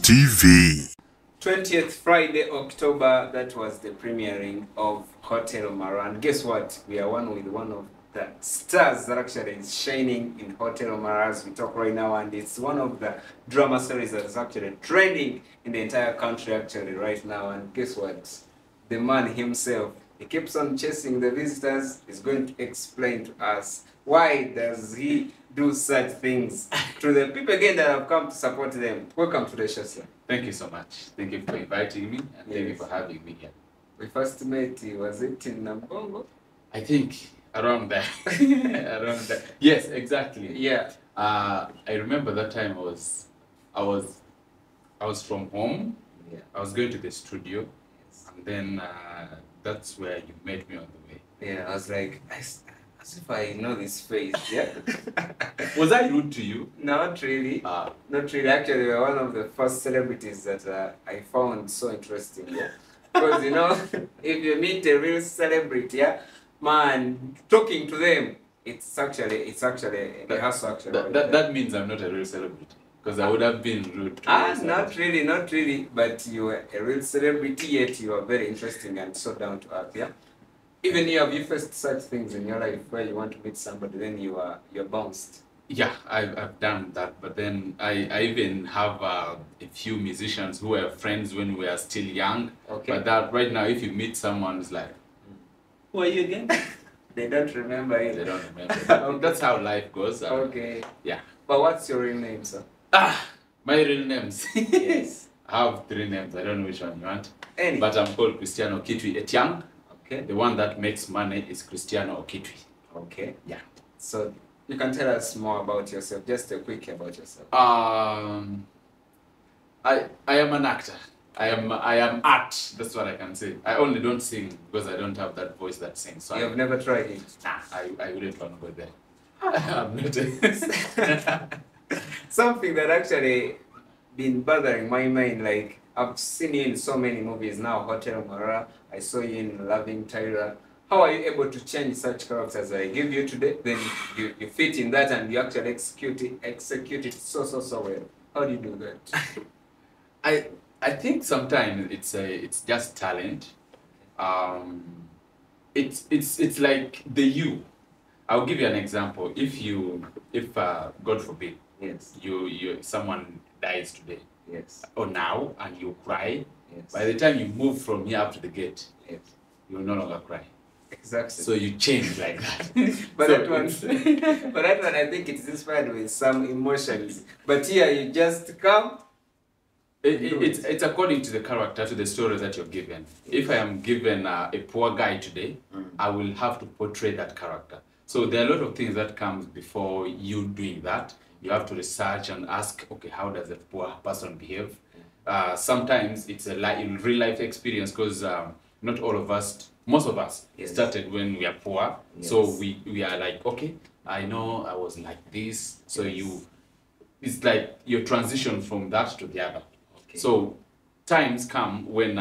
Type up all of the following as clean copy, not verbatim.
TV. 20th Friday, October, that was the premiering of Hotel Omara. And guess what? We are with one of the stars that actually is shining in Hotel Omara as we talk right now. And it's one of the drama series that is actually trending in the entire country actually right now. And guess what? The man himself, he keeps on chasing the visitors. He's going to explain to us why does he do such things to the people again that have come to support them. Welcome to the show, sir. Thank you so much. Thank you for inviting me, and thank you for having me here. We first met, was it in Nambongo? I think around that. Around that. Yes, exactly. Yeah. I remember that time I was from home. Yeah. I was going to the studio, Yes. and then that's where you met me on the way. Yeah, I was like, as if I know this face, yeah? Was I rude to you? Not really. Not really. Actually, you're one of the first celebrities that I found so interesting, yeah? Because, you know, if you meet a real celebrity, yeah, man, talking to them, it's actually a hustle, actually. That means I'm not a real celebrity, because I would have been rude to you. Not really. But you are a real celebrity, yet you are very interesting and so down to earth, yeah? Even have you faced such things in your life where you want to meet somebody, then you're bounced? Yeah, I've done that, but then I even have a few musicians who were friends when we were still young. Okay. But that right now, if you meet someone, it's like, who are you again? They don't remember it. They don't remember. But that's how life goes. Okay. Yeah. But what's your real name, sir? My real names. Yes. I have 3 names. I don't know which one you want. Any. But I'm called Christiano Okitwi Etiang. Okay. The one that makes money is Christiano Okitwi. Okay. Yeah. So you can tell us more about yourself. Just a quick about yourself. I am an actor. I am art. That's what I can say. I only don't sing because I don't have that voice that sings. So You have never tried it? Nah, I wouldn't want to go there. I'm not. Something that actually been bothering my mind, like I've seen you in so many movies now, Hotel Omara, I saw you in Loving Tyra. How are you able to change such characters I give you today? Then you fit in that and you actually execute it so well. How do you do that? I think sometimes it's just talent. It's like the you. I'll give you an example. If God forbid, Yes. someone dies today, Yes. or now, and you cry, Yes. by the time you move from here up to the gate, Yes. you will no longer cry. Exactly. So you change like that. But So that one, I think it's inspired with some emotions. But here you just come. It's according to the character, to the story that you're given. If I am given a poor guy today, I will have to portray that character. So there are a lot of things that comes before you doing that. You have to research and ask, okay, how does a poor person behave? Sometimes it's a real life experience because not all of us, most of us Yes. started when we are poor. Yes. So we are like, okay, I know I was like this. So Yes. it's like your transition from that to the other. Okay. So times come when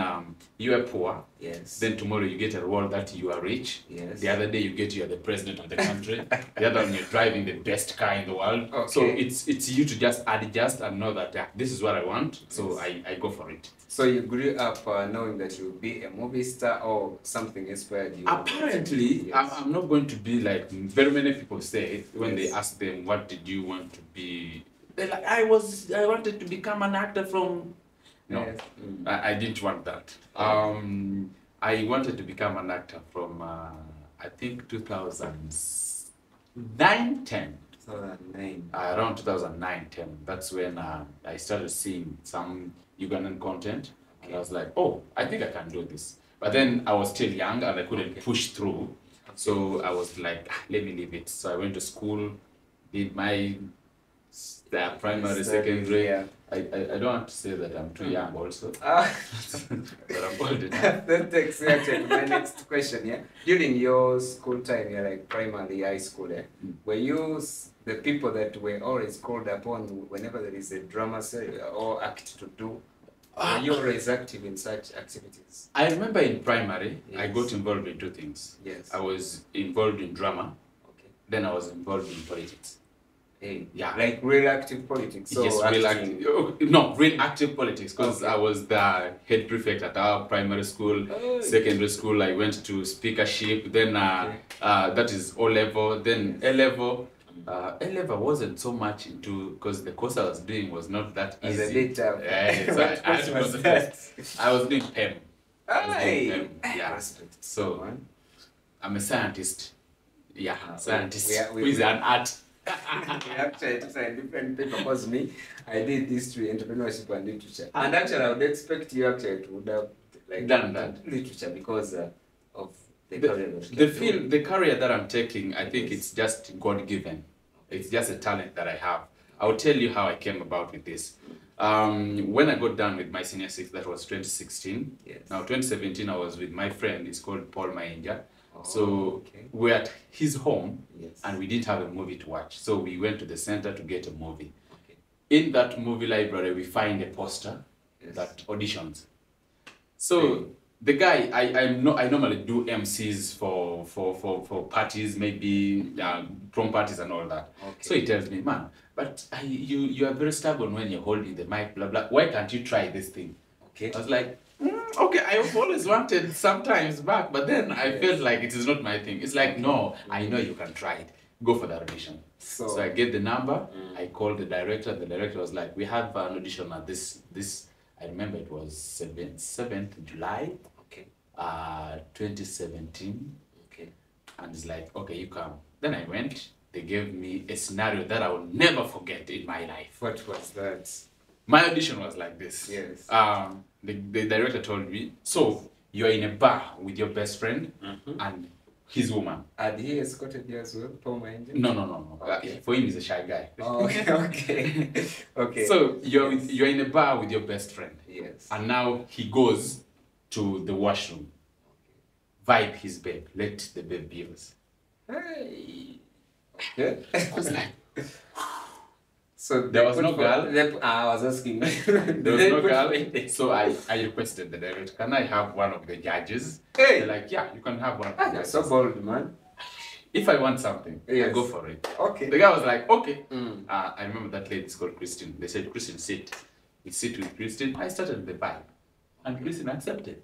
you are poor, Yes. then tomorrow you get a reward that you are rich. Yes. The other day you are the president of the country. The other one you're driving the best car in the world. Okay. So it's you to just adjust and know that this is what I want. So Yes. I go for it. So you grew up knowing that you'll be a movie star or something inspired you? Apparently, Yes. I'm not going to be like very many people say when they Yes. ask them what did you want to be. They're like, I wanted to become an actor from. No, Yes. I didn't want that. I wanted to become an actor from, I think, 2009, 10. 2009. Around 2009, 10. That's when I started seeing some Ugandan content. And I was like, oh, I think I can do this. But then I was still young and I couldn't push through. So I was like, let me leave it. So I went to school, did my primary, secondary. Yeah. I don't want to say that I'm too young also, but I'm old enough. That takes me to my next question, yeah? During your school time, yeah, like primary, high school, yeah, were you the people that were always called upon whenever there is a drama or act to do? Were you always active in such activities? I remember in primary, I Yes. got involved in 2 things. Yes. I was involved in drama, Okay. then I was involved in politics. Hey, Yeah. like real active politics. So yes, real acting. active. No, real active politics, because Okay. I was the head prefect at our primary school, Oh. secondary school. I went to speakership. Then Okay. that is O level. Then A level. A level wasn't so much into, because the course I was doing was not that As a easy. bit tough. Yeah, so What I had to course go was the that? first. I was doing PEM. I was doing Hey. PEM. Yeah. Respect. So I'm a scientist. Yeah, scientist. we Who is an art. We actually took a different paper because me, I did history, entrepreneurship, and literature. And actually, I would expect you actually to would have like Done that. literature because of the the career that I'm taking. I think Yes. it's just God given. It's just a talent that I have. I'll tell you how I came about with this. When I got done with my senior six, that was 2016. Yes. Now 2017, I was with my friend. It's called Paul Mainja. Oh, So okay. we're at his home, Yes. and we didn't have a movie to watch. So we went to the center to get a movie. Okay. In that movie library, we find a poster Yes. that auditions. So the guy, I normally do MCs for parties, maybe prom parties and all that. Okay. So he tells me, man, but you are very stubborn when you're holding the mic, blah blah. Why can't you try this thing? Okay. I was like, okay, I've always wanted sometimes back, but then I felt like it is not my thing. It's like, no, I know you can try it. Go for the audition. So I get the number. I called the director. The director was like, we have an audition at this. I remember it was 7th July. Okay. 2017. Okay. And it's like, okay, you come. Then I went. They gave me a scenario that I will never forget in my life. What was that? My audition was like this. Yes. The director told me, so you're in a bar with your best friend and his woman. Had he escorted you as well, Paul Mainja? No. Okay. For him, he's a shy guy. Oh, okay. Okay. So you're in a bar with your best friend. Yes. And now he goes to the washroom. Vibe his babe. Let the babe be yours. Hey. Okay. I was like, So there was no girl. I was asking. There was no girl. So I requested the director, can I have one of the judges? Hey. They're like, yeah, you can have one. You're so bold, man. If I want something, I Yes. go for it. Okay. The guy was like, okay. I remember that lady is called Christine. They said, Christine, sit. We sit with Christine. I started the vibe. And Christine accepted.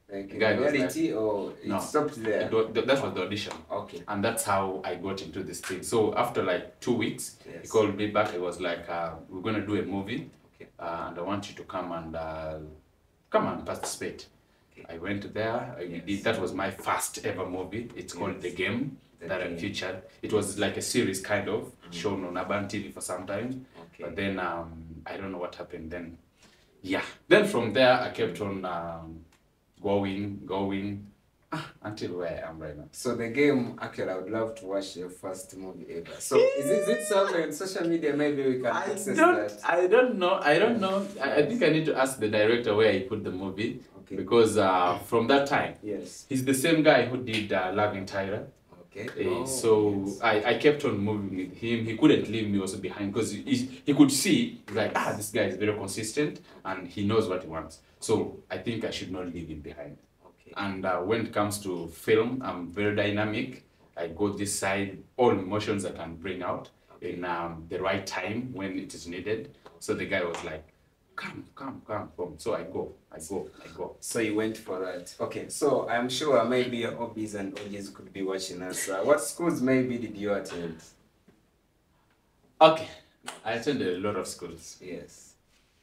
Like in Guy was reality, or it No. stopped there? That was the audition. Okay. And that's how I got into this thing. So after like 2 weeks, Yes. he called me back. It was like, we're going to do a movie. Okay. And I want you to come and participate. Okay. I went there. That was my first ever movie. It's called The Game, that I featured. It was like a series kind of, shown on Urban TV for some time. Okay. But then I don't know what happened then. Yeah. Then from there, I kept on going until where I am right now. So The Game, actually, I would love to watch your first movie ever. So is it somewhere on social media? Maybe we can access that. I don't know. I think I need to ask the director where he put the movie. Okay. Because from that time, Yes. he's the same guy who did Loving Tyra. Okay. So yes. I kept on moving with him. He couldn't leave me also behind because he could see like, this guy is very consistent and he knows what he wants. So I think I should not leave him behind. Okay. And when it comes to film, I'm very dynamic. I go this side, all emotions I can bring out in the right time when it is needed. So the guy was like, come. So I go. So you went for that. Okay, so I'm sure maybe your hobbies and audience could be watching us. What schools maybe did you attend? Okay, I attended a lot of schools. Yes.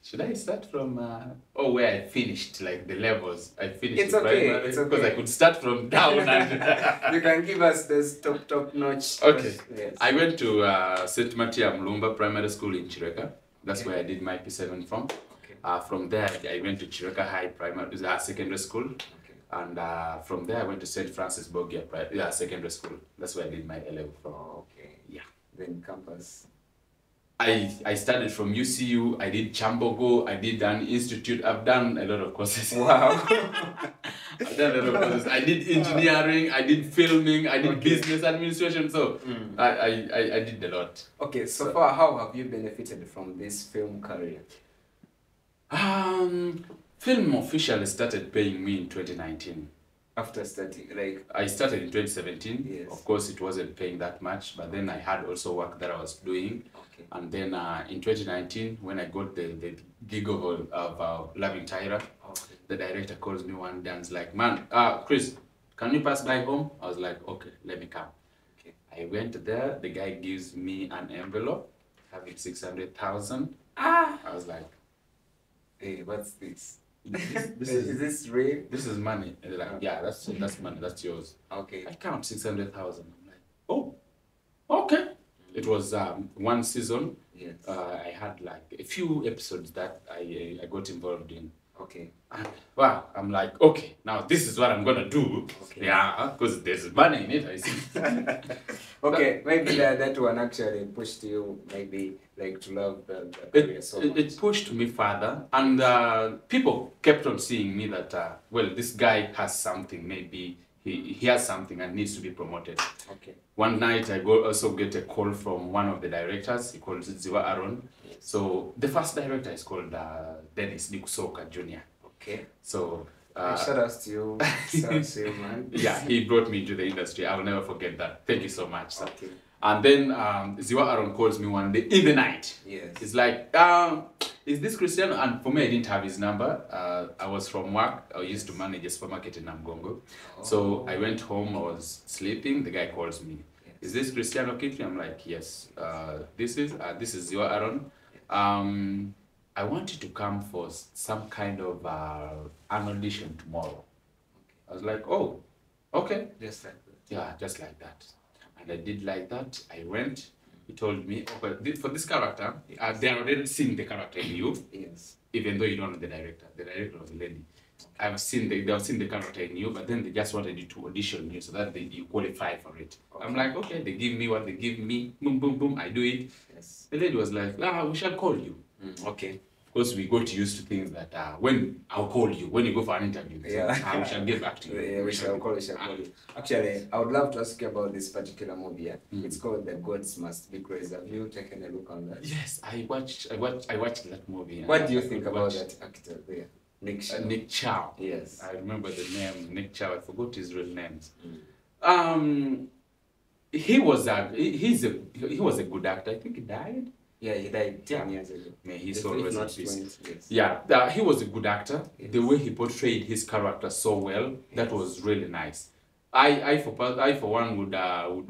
Should I start from where I finished, like the levels? I finished It's okay, primary, it's okay. because I could start from down and You can give us this top notch. okay. Yes. I went to St. Mattia Mlumba Primary School in Chireka. That's where I did my P7 from. Okay. From there, I went to Chireka High Primary Secondary School. Okay. And from there, I went to St. Francis Bogia Secondary School. That's where I did my A-level from. Okay. Yeah. Then campus. I started from UCU, I did Chambogo, I did an institute, I've done a lot of courses. Wow. I've done a lot of courses. I did engineering, I did filming, I did business administration, so I did a lot. Okay, so far, how have you benefited from this film career? Film officially started paying me in 2019. After starting, like I started in 2017. Yes. Of course, it wasn't paying that much, but then I had also work that I was doing. Okay. And then in 2019, when I got the gig of Loving Tyra, Okay. the director calls me one day and is like, man, Chris, can you pass by home? I was like, okay, let me come. Okay. I went there. The guy gives me an envelope having 600,000. Ah. I was like, Hey, what's this? this Is this real? This is money. And they're like, yeah, that's money. That's yours. Okay. I count 600,000. I'm like, oh, okay. It was one season. Yes. I had like a few episodes that I got involved in. Okay. And wow, I'm like, okay, now this is what I'm gonna do. Okay. Yeah, because there's money in it, I see. Okay, maybe that one actually pushed you, maybe like to love the career so much. It pushed me further, and people kept on seeing me that well, this guy has something. Maybe he has something and needs to be promoted. Okay. One night I also get a call from one of the directors. He calls it Ziwa Aaron. Yes. So the first director is called Dennis Nikusoka Jr. Okay. So shout out to you. Shout out to you, man. yeah, he brought me into the industry. I will never forget that. Thank you so much, sir. Okay. And then Ziwa Aaron calls me one day in the night. Yes. It's like, is this Christiano? And for me, I didn't have his number. I was from work. I used to manage a supermarket in Namgongo. Oh. So I went home. I was sleeping. The guy calls me. Yes. Is this Christiano Okitwi? I'm like, yes. This is Ziwa Aaron. I want you to come for some kind of an audition tomorrow. Okay. I was like, oh, okay. Just like that. Yeah, just like that. And I did like that. I went. He told me, oh, but for this character, yes. They already seen the character in you. Yes. Even though you don't know the director. The director was a lady. They've seen the character in you, but then they just wanted you to audition you so that you qualify for it. Okay. I'm like, okay, they give me what they give me. Boom, boom, boom. I do it. Yes. The lady was like, we shall call you. Okay. Because we got used to things that when I'll call you, when you go for an interview, yeah. we shall get back to you. Yeah, we shall call you. Actually, I would love to ask you about this particular movie. Yeah? It's called The Gods Must Be Crazy. Have you taken a look on that? Yes, I watched that movie. What do you think about that actor there? Nick Chow. Yes. I remember the name, Nick Chow. I forgot his real names. He was a good actor. I think he died. Yeah, he died 10 years ago. May he so rest in peace. Yes. Yeah, he was a good actor. Yes. The way he portrayed his character so well, yes. That was really nice. I for one would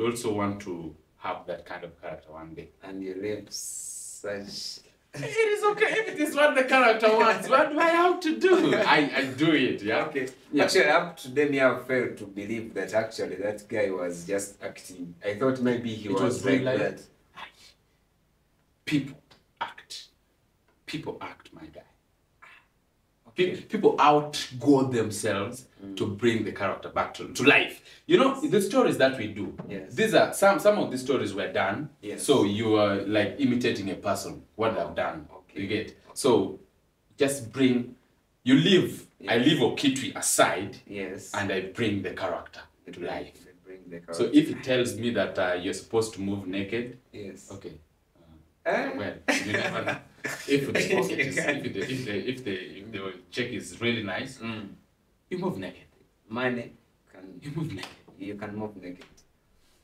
also want to have that kind of character one day. And you live such. It is okay if it is what the character wants. What do I have to do? I do it. Yeah. Okay. Yeah. Actually, up to then, I failed to believe that actually that guy was just acting. I thought maybe he was like that. People act, my guy. Okay. People outgo themselves to bring the character back to life. You know, the stories that we do, yes. These are some of the stories were done. Yes. So you are like imitating a person, what they've done. Okay. You get. So just you leave, yes. I leave Okitwi aside, yes. And I bring the character to life. So if it tells me that you're supposed to move naked, yes. Okay. Well, you never know. If the check is really nice, you move naked. You move naked. You can move naked.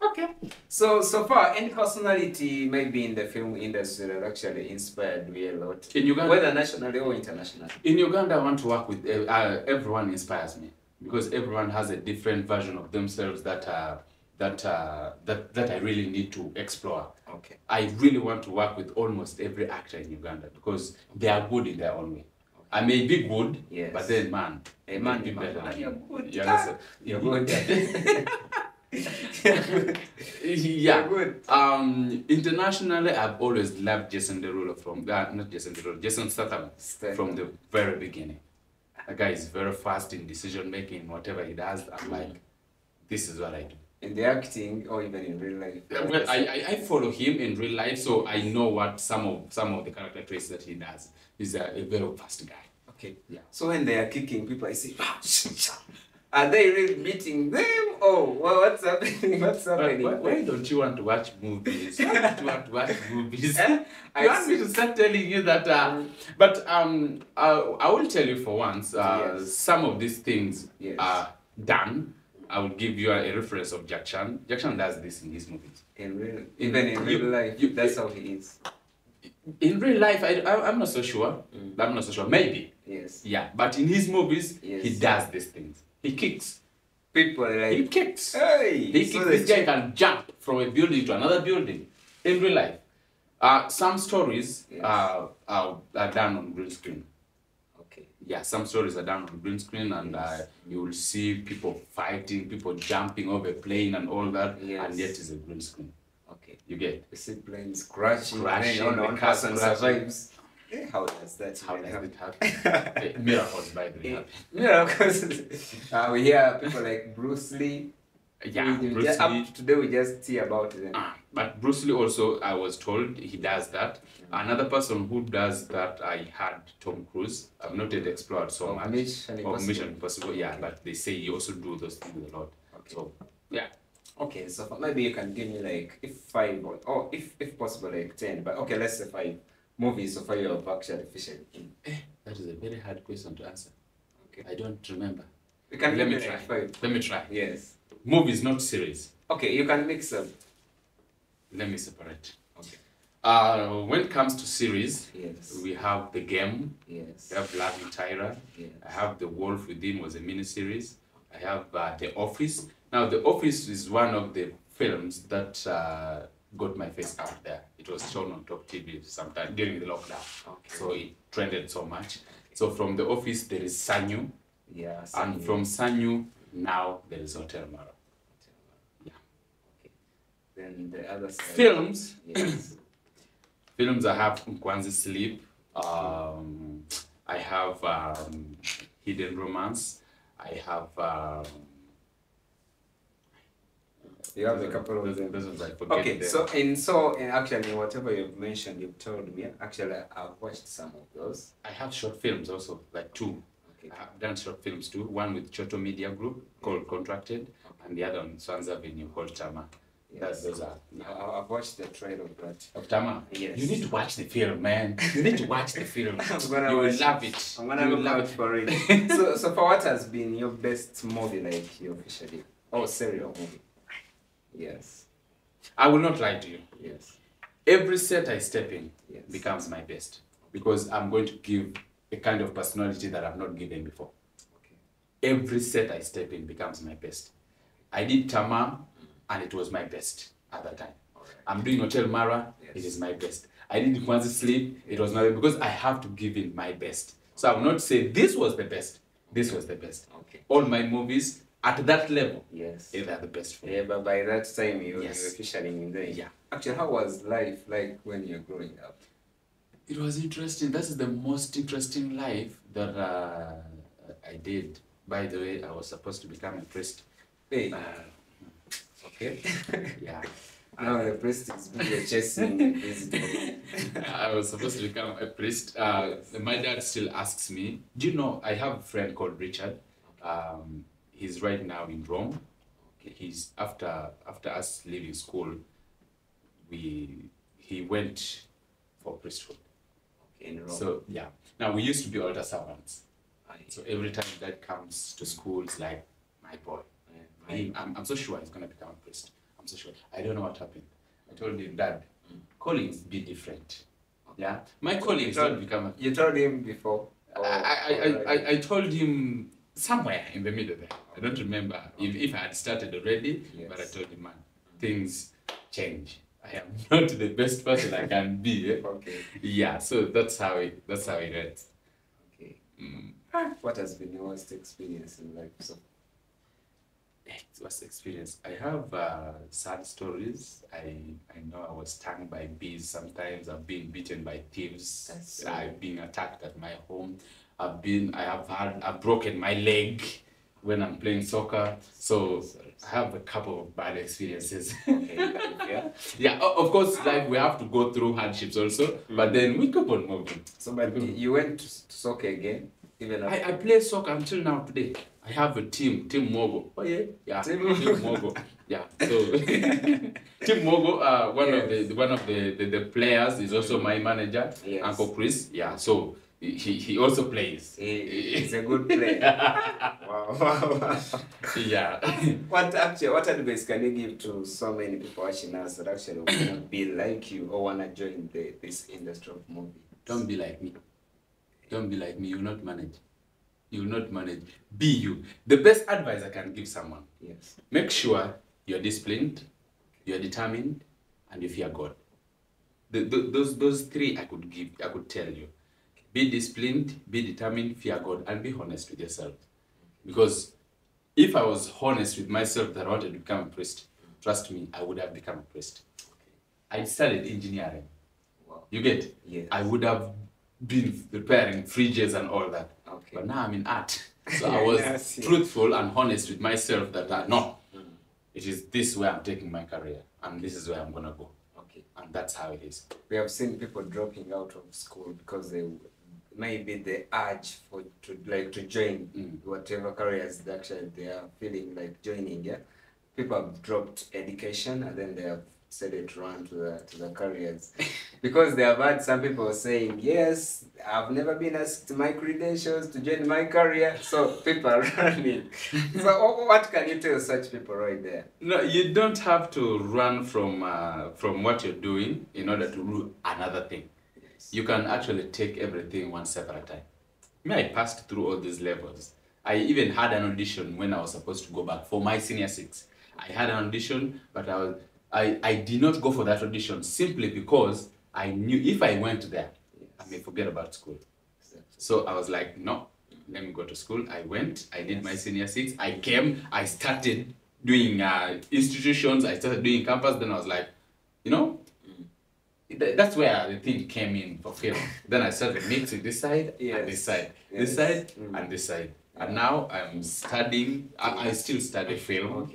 Okay. So far, any personality maybe in the film industry that actually inspired me a lot. In Uganda, whether nationally or internationally. In Uganda, I want to work with everyone inspires me because everyone has a different version of themselves that I really need to explore. Okay. I really want to work with almost every actor in Uganda because they are good in their own way. Okay. I may be good, yes. But then man, a man be better than you're good. You're good. Yeah. Good. Internationally, I've always loved Jason Derulo Jason Statham from the very beginning. The guy is very fast in decision making, whatever he does. I'm like, this is what I do. In the acting or even in real life? Well, I follow him in real life, so I know what some of the character traits that he does. He's a very fast guy. Okay. Yeah. So when they are kicking people, I say, are they really beating them? Oh, well, what's happening? What's happening? Why don't you want to watch movies? Why don't you want to watch movies? I want me to start telling you that. But I will tell you for once. Yes. Some of these things yes. done, I will give you a reference of Jack Chan. Jack Chan does this in his movies. Even in real life, that's how he is. In real life, I'm not so sure. I'm not so sure. Maybe. Yes. Yeah, but in his movies, yes, he does these things. He kicks. People like... He kicks. Hey! He kicks. This guy can jump from a building to another building in real life. Some stories are done on green screen. Okay. Yeah, some stories are done on green screen, and you will see people fighting, people jumping over a plane and all that, and yet it's a green screen. Okay. You get? You see planes crashing, and one person survives. How does that happen? Miracles, by the way. Miracles. We hear people like Bruce Lee. Yeah, Bruce Lee. Today we just see about them. But Bruce Lee also, I was told he does that. Another person who does that, I had Tom Cruise. I've not yet explored so much. Mission Impossible. Yeah, but they say he also do those things a lot. Okay. So, yeah. Okay, so maybe you can give me like, if 5 or if possible like 10, but okay, let's say 5 movies so far you have actually featured in. That is a very hard question to answer. Okay. I don't remember. You can Let me try. 5. Let me try. Yes. Movies, not series. Okay, you can mix them. Let me separate. Okay. When it comes to series, yes, we have The Game. Yes. We have Love and Tyra. Yes. I have The Wolf Within, was a mini-series. I have The Office. Now, The Office is one of the films that got my face out there. It was shown on Top TV sometime during the lockdown. Okay. So it trended so much. Okay. So from The Office, there is Sanyu. Yeah, Sanyu. And from Sanyu, now there is Hotel Mara. Yeah. Okay. Then the other side. Films. Yes. Films, I have Nkwanzi Sleep. I have Hidden Romance. I have... you have a couple of them. Those ones I forget. Okay, them. so actually whatever you've mentioned, you've told me, actually I've watched some of those. I have short films also, like 2. Okay. I have done short films too. One with Choto Media Group called Contracted, and the other on Swans Avenue called Tama. Yes. Those are. Yeah. I've watched the trailer of that. Of Tama? Yes. You need to watch the film, man. You need to watch the film. You will love it. I'm gonna look out for it. So for what has been your best movie, like you officially, or serial movie? Yes. I will not lie to you. Yes. Every set I step in becomes my best, because I'm going to give a kind of personality that I've not given before. Okay. Every set I step in becomes my best. I did Tama, and it was my best at that time. Right. I'm doing Hotel Mara, it is my best. I did Nkwanzi Sleep, it was my best, because I have to give in my best. So I will not say this was the best, this was the best. Okay. All my movies, at that level, they are the best for me. Yeah, but by that time you were officially in there. Yeah. Actually, how was life like when you're growing up? It was interesting. That is the most interesting life that I did. By the way, I was supposed to become a priest. Hey. Okay. Yeah. Now the priest is busy chasing I was supposed to become a priest. My dad still asks me, do you know, I have a friend called Richard. He's right now in Rome. He's after us leaving school, he went for priesthood. Okay, in Rome. So yeah. Now we used to be altar servants. So every time Dad comes to school, it's like, my boy. I'm so sure he's gonna become a priest. I'm so sure. I don't know what happened. I told him, Dad, callings be different. Yeah, my calling is not become a... You told him before? I told him somewhere in the middle there. I don't remember if I had started already, but I told him, man, things change. I am not the best person I can be. Okay. Yeah, so that's how it went. Okay. What has been your worst experience in life? So, worst experience. I have sad stories. I know I was stung by bees sometimes. I've been beaten by thieves. I've been attacked at my home. I've broken my leg when I'm playing soccer. So I have a couple of bad experiences. Okay, yeah, of course, like we have to go through hardships also, but then we keep on moving. So, but you went to soccer again? Even I play soccer until now today. I have a team Mogo. Oh yeah, Team Mogo. Yeah, so Team Mogo, one of the players is also my manager, Uncle Chris. Yeah, so he also plays. He's a good player. Wow. Yeah. What advice can you give to so many people watching us that actually want to be like you or want to join this industry of movie? Don't be like me. Don't be like me. You will not manage. You will not manage. Be you. The best advice I can give someone. Yes. Make sure you're disciplined, you're determined, and you fear God. Those three I could tell you. Be disciplined, be determined, fear God, and be honest with yourself. Because if I was honest with myself that I wanted to become a priest, trust me, I would have become a priest. I studied engineering. Wow. You get? Yes. I would have been repairing fridges and all that. Okay. But now I'm in art. So I was truthful and honest with myself that no, it is this way I'm taking my career, and this is where I'm gonna go. Okay. And that's how it is. We have seen people dropping out of school because they maybe the urge to join whatever careers that actually they are feeling like joining. Yeah, people have dropped education and then they have decided to run to the careers because they have had some people saying, yes, I've never been asked my credentials to join my career, so people are running. So what can you tell such people right there? No, you don't have to run from what you're doing in order to do another thing. Yes. You can actually take everything one step at a time. I passed through all these levels. I even had an audition when I was supposed to go back for my senior 6. I had an audition, but I did not go for that audition simply because I knew if I went there, I may forget about school. Exactly. So I was like, no, let me go to school. I went, I did my senior 6, I came, I started doing institutions, I started doing campus, then I was like, you know, that's where the thing came in for film. Then I started mixing this side and this side, this side and this side. And now I'm studying, I still study film,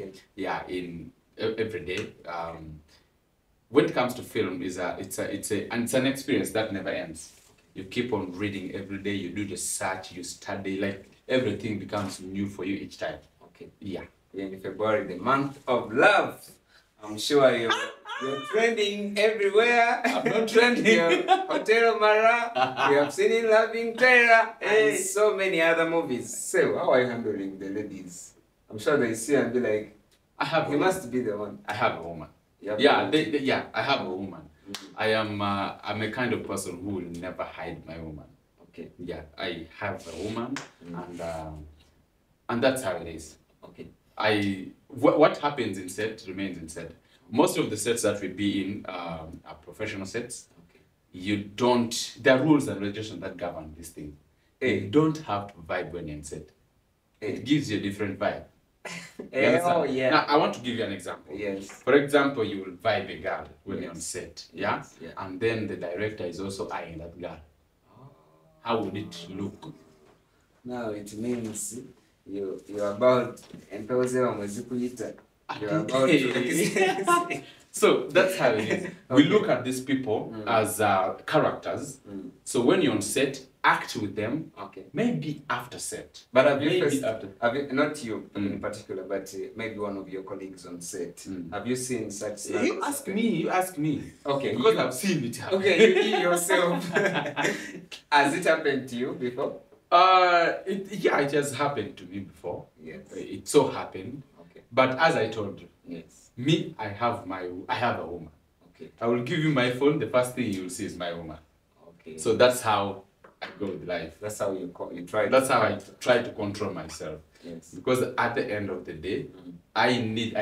in every day. When it comes to film, it's an experience that never ends. You keep on reading every day, you do the search, you study, like everything becomes new for you each time. Okay. Yeah. In February, the month of love. I'm sure you're trending everywhere. I'm not trending. Hotel Mara, we have seen in Loving Terror, and so many other movies. So, how are you handling the ladies? I'm sure they see and be like, you must be the one. I have a woman. Yeah, I have a woman. I'm a kind of person who will never hide my woman. Okay. Yeah, I have a woman, and that's how it is. Okay. What happens in set remains in set. Most of the sets that we be in are professional sets. Okay. There are rules and regulations that govern this thing. You don't have to vibe when you're in set. It gives you a different vibe. Oh, yeah. Now, I want to give you an example. Yes. For example, you will vibe a girl when you're on set, yeah? Yes. Yeah? And then the director is also eyeing that girl. How would it look? Now it means you're about So that's how it is. We look at these people as characters. So when you're on set, act with them. Okay. Maybe after set. But have you not you in particular, but maybe one of your colleagues on set? Have you seen such stuff? You ask me. Okay. Because I've seen it happen. Okay, you yourself. Has it happened to you before? It has happened to me before. Yes. It so happened. Okay. But as I told you, yes. Me, I have a woman. Okay. I will give you my phone. The first thing you will see is my woman. Okay. So that's how I go with life. That's how you try. That's how I try to control myself. Yes. Because at the end of the day, I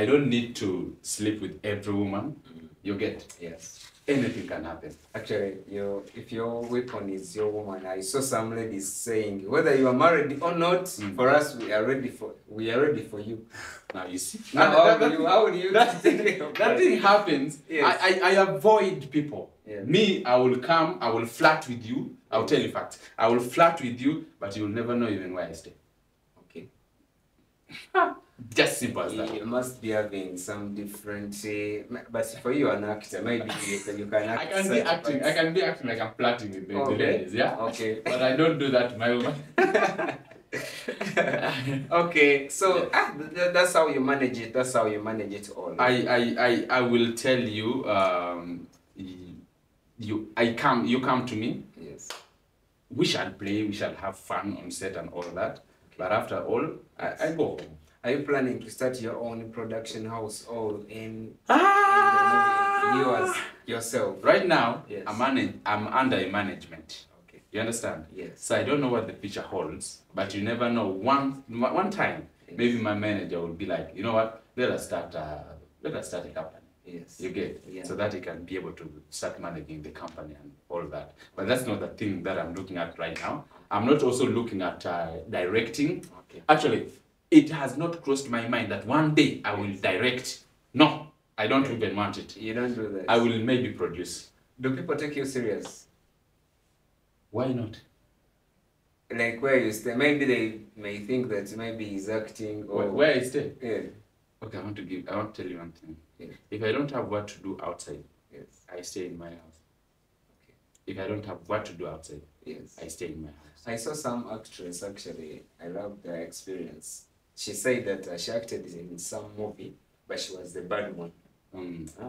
don't need to sleep with every woman. You get? Yes. Anything can happen. Actually, if your weapon is your woman, I saw some ladies saying whether you are married or not, for us we are ready for you. Now you see. Now, how do you that thing happens. Yes. I avoid people. Yes. Me, I will come, I will flirt with you. I'll tell you facts. I will flirt with you, but you'll never know even where I stay. Okay. Just simple as that. You must be having some different, but for you an actor, maybe you can act. I can be acting like I'm flirting with the ladies, yeah? Okay. But I don't do that to my woman. Okay, so that's how you manage it. That's how you manage it all. I will tell you, you come to me. Yes. we shall play, we shall have fun on set and all that. But after all, I go home. Are you planning to start your own production house or in Ah! the movie yours yourself? Right now, Yes. I'm under a management. Okay. You understand? Yes. So I don't know what the future holds, but you never know. One time, Yes. maybe my manager will be like, you know what? Let us start a company. Yes. You get, Yeah. so that he can be able to start managing the company and all that. But that's not the thing that I'm looking at right now. I'm not also looking at directing. Okay. Actually, it has not crossed my mind that one day I will direct. No, I don't even want it. You don't do that. I will maybe produce. Do people take you serious? Why not? Like where you stay? Maybe they may think that maybe he's acting or Where I stay? Yeah. Okay, I want to tell you one thing. Yeah. If I don't have what to do outside, Yes. I stay in my house. Okay. If I don't have what to do outside, Yes. I stay in my house. I saw some actress actually. I loved her experience. She said that she acted in some movie, but she was the bad one.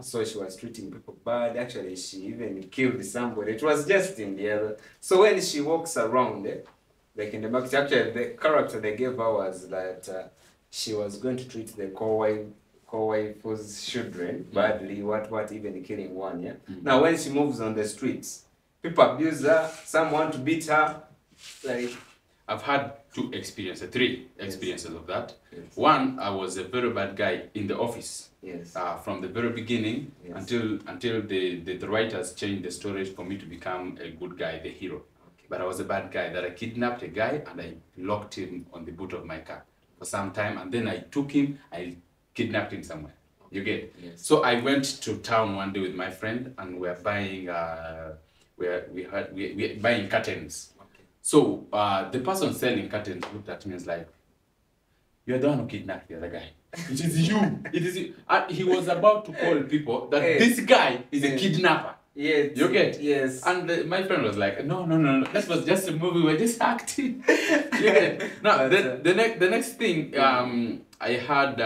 So she was treating people bad. Actually, she even killed somebody. It was just in the other. So when she walks around, like in the market, actually the character they gave her was that she was going to treat the co-wife's children badly. What even killing one. Yeah. Now when she moves on the streets, people abuse her. Some want to beat her. Like I've had three experiences of that. Yes. One, I was a very bad guy in the office. Yes. From the very beginning, Yes. until the writers changed the story for me to become a good guy, the hero. Okay. But I was a bad guy, that I kidnapped a guy and I locked him on the boot of my car for some time, and then I took him, I kidnapped him somewhere. You get? Yes. So I went to town one day with my friend and we're buying we're buying curtains. So the person selling curtains looked at me and was like, "You're the one who kidnapped the other guy. It is you. It is you." And he was about to call people that this guy is a kidnapper. Yes. You get? Yes. And my friend was like, no, that was just a movie, we're just acting. You get? Now, But, the next thing I had,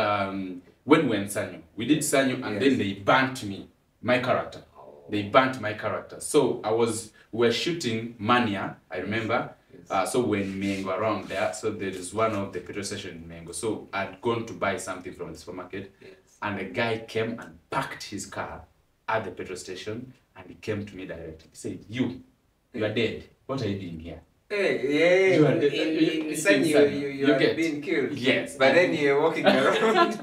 when we were in Sanyu, we did Sanyu and then they burnt me, my character. They burnt my character. So we were shooting Mania, I remember. Yes. So when Mengo around there, so there is one of the petrol station in Mengo. So I'd gone to buy something from the supermarket, and a guy came and parked his car at the petrol station, and he came to me directly. He said, "You are dead. What are you doing here?" Hey, You are you are being killed. Yes. But then you're walking around.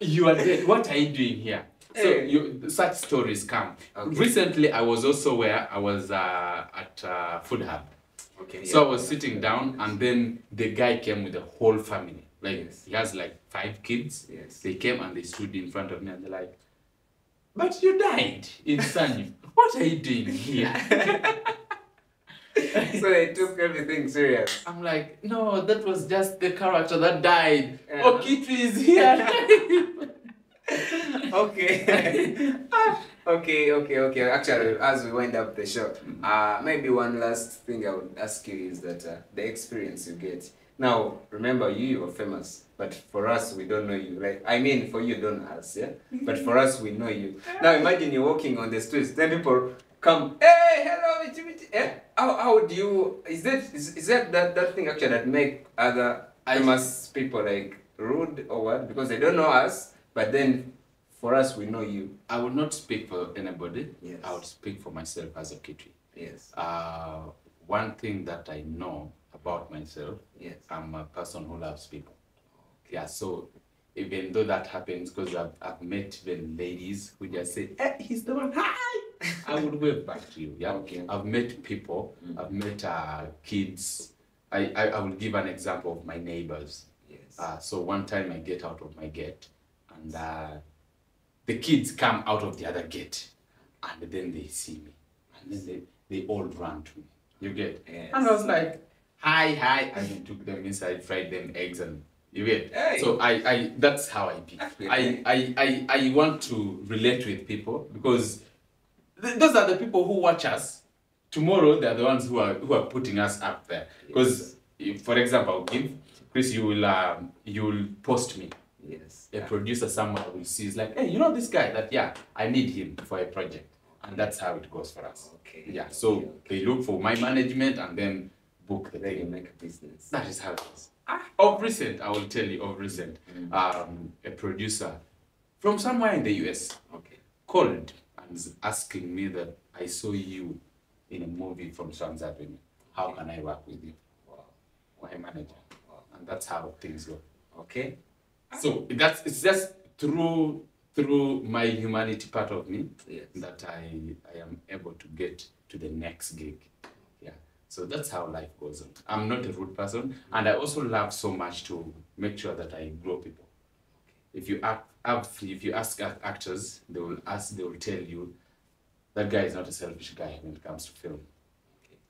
You are dead. What are you doing here? Hey. So such stories come. Okay. Recently, I was also where I was at Food Hub. Okay. So I was sitting down, and then the guy came with the whole family. Like he has like 5 kids. Yes. They came and they stood in front of me, and they're like, "But you died in Sanyu. What are you doing here?" So they took everything serious. I'm like, "No, that was just the character that died. Uh-huh. Okitwi is here." Okay. Okay. Actually, as we wind up the show, maybe one last thing I would ask you is that the experience you get. Now, remember, you were famous, but for us, we don't know you. Like, I mean, for you, don't us, yeah? But for us, we know you. Now, imagine you're walking on the streets, then people come, "Hey, hello, eh? How do you, is that thing actually that make other famous people like rude or what? Because they don't know us, but then for us, we know you." I would not speak for anybody. Yes. I would speak for myself as Okitwi. Yes. One thing that I know about myself, Yes. I'm a person who loves people. Yeah, so even though that happens, because I've met even ladies who just say, "Hey, he's the one, hi!" I would wave back to you. Yeah. Okay. I've met people, I've met kids. I will give an example of my neighbors. Yes. So one time I get out of my gate, and the kids come out of the other gate, and then they see me, and then they all run to me. You get? Yes. And I was like, hi, and then took them inside, fried them eggs, and you get? Hey. So I that's how I be. I want to relate with people, because those are the people who watch us. Tomorrow they're the ones who are putting us up there. Because for example, I'll give Chris, you'll post me. Yes. A producer somewhere will see, is like, "Hey, you know this guy that, I need him for a project." And that's how it goes for us. Okay. Yeah. So they look for my management and then book the thing. Make a business. That is how it is. Of recent, I will tell you, of recent, a producer from somewhere in the US called and is asking me that I saw you in a movie from Swans Avenue. How can I work with you? Wow. My manager. Wow. And that's how things go. Okay. So it's just through my humanity part of me that I am able to get to the next gig. Yeah. So that's how life goes on. I'm not a rude person, and I also love so much to make sure that I grow people. If you ask actors, they will tell you that guy is not a selfish guy when it comes to film.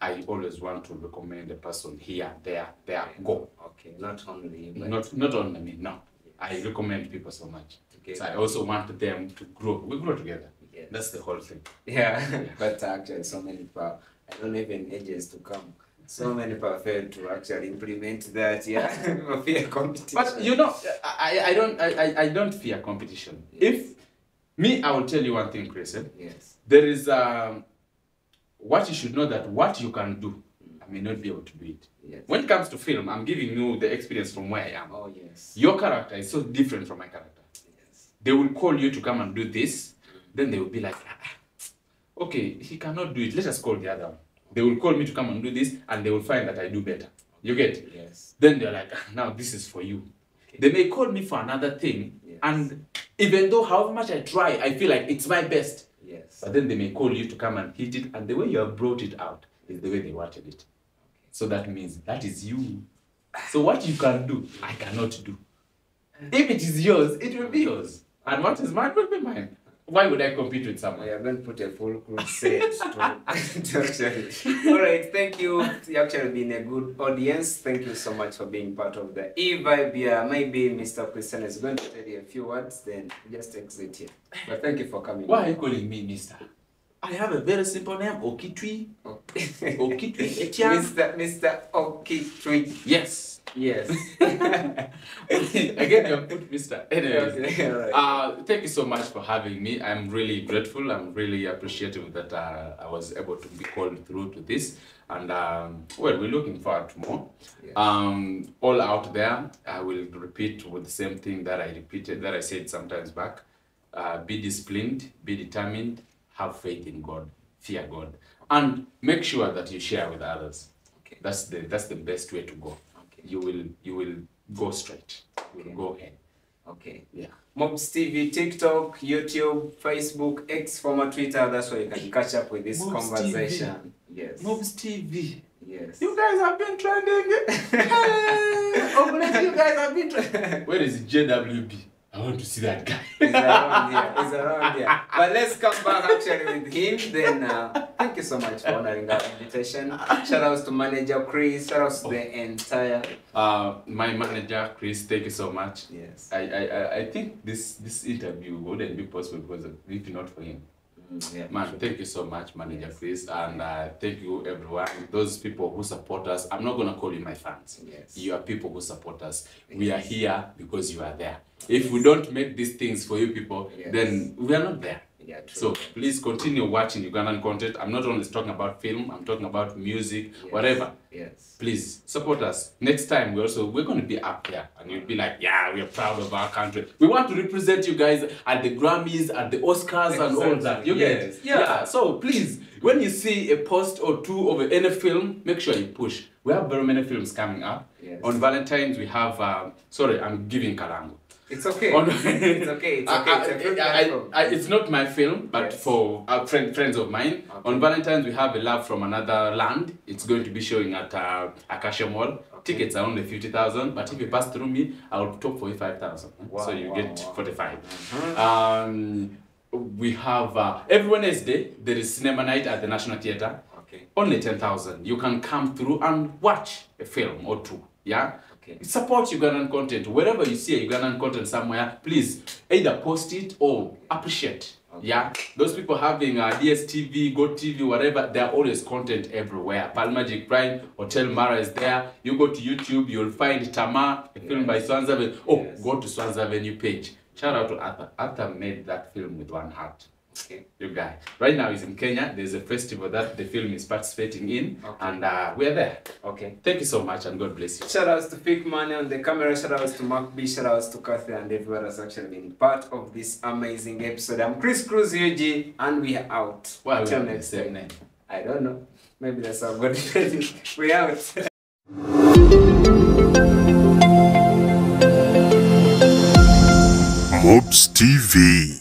I always want to recommend a person here, there, go. Okay, not only you. Not only me, no. I recommend people so much. Okay. So I also want them to grow. We grow together. Yes. That's the whole thing. Yeah. But actually, so many people, I don't even ages to come. So many people fail to actually implement that. Yeah, fear competition. But you know, I don't fear competition. Yes. If me, I will tell you one thing, Chris. Yes. There is what you should know that what you can do, I may not be able to do it. Yes. When it comes to film, I'm giving you the experience from where I am. Oh, yes. Your character is so different from my character. Yes. They will call you to come and do this. Then they will be like, okay, he cannot do it. Let us call the other one. They will call me to come and do this, and they will find that I do better. You get it? Yes. Then they're like, now this is for you. Okay. They may call me for another thing, and even though however much I try, I feel like it's my best. Yes. But then they may call you to come and hit it, and the way you have brought it out is the way they wanted it. So that means that is you. So what you can do, I cannot do. If it is yours, it will be yours. And what is mine will be mine. Why would I compete with someone? You're going to put a full crusade to actually. All right, thank you. You've actually been a good audience. Thank you so much for being part of the E-Vibe here. Maybe Mr. Christian is going to tell you a few words, then just exit here. But thank you for coming. Why are you calling me Mr.? I have a very simple name, Okitwi. Okitwi. Mr. Okitwi. Yes. Yes. Again, you put Mr. Anyways, okay, right. Thank you so much for having me. I'm really grateful. I'm really appreciative that I was able to be called through to this. And well, we're looking forward to more. Yes. All out there, I will repeat with the same thing that I said sometimes back. Be disciplined, be determined, have faith in God, fear God, and make sure that you share with others. Okay. That's the best way to go. You will go straight. You will go ahead. Okay. Yeah. MUBS TV, TikTok, YouTube, Facebook, X, former Twitter. That's where you can catch up with this conversation. TV. Yes. MUBS TV. Yes. You guys have been trending. Hey, you guys have been trending. Where is JWB? I want to see that guy. He's around here. He's around here. But let's come back actually with him. Then thank you so much for honoring our invitation. Shout outs to manager Chris. Shout outs to the entire my manager Chris. Thank you so much. Yes. I think this interview wouldn't be possible because if not for him. Yeah, man, sure. Thank you so much, Manager Chris, and thank you everyone, those people who support us. I'm not going to call you my fans. Yes. You are people who support us. Yes. We are here because you are there. If we don't make these things for you people, then we are not there. Yeah, true. So please continue watching Ugandan content. I'm not only talking about film, I'm talking about music, whatever. Yes. Please support us. Next time we're going to be up there and you'll be like, yeah, we are proud of our country. We want to represent you guys at the Grammys, at the Oscars, and all that. You get it? Yeah. So please, when you see a post or two of any film, make sure you push. We have very many films coming up. Yes. On Valentine's we have sorry, I'm giving Kalango. It's okay. It's okay. It's okay. It's not my film, but for friends of mine. Okay. On Valentine's, we have A Love from Another Land. It's going to be showing at Acacia Mall. Okay. Tickets are only 50,000, but if you pass through me, I will top 45,000. Wow, so you get 45. We have every Wednesday there is cinema night at the National Theatre. Okay. Only 10,000. You can come through and watch a film or two. Yeah. Okay. Support Ugandan content. Wherever you see a Ugandan content somewhere, please either post it or appreciate. Okay. Yeah, those people having DSTV, GoTV, whatever, there are always content everywhere. Palmagic Prime, Hotel Mara is there. You go to YouTube, you'll find Tama, a film by Swans Avenue. Oh, go to Swans Avenue page. Shout out to Arthur. Arthur made that film with one heart. Okay. You guy. Right now he's in Kenya. There's a festival that the film is participating in, and we're there. Okay. Thank you so much, and God bless you. Shout outs to Fake Money on the camera. Shout outs to Mark B. Shout outs to Kathy and everyone that's actually been part of this amazing episode. I'm Chris Cruz UG, and we are out. Why Until we have next the same time. name? I don't know. Maybe that's how God did it. We out. MUBS TV.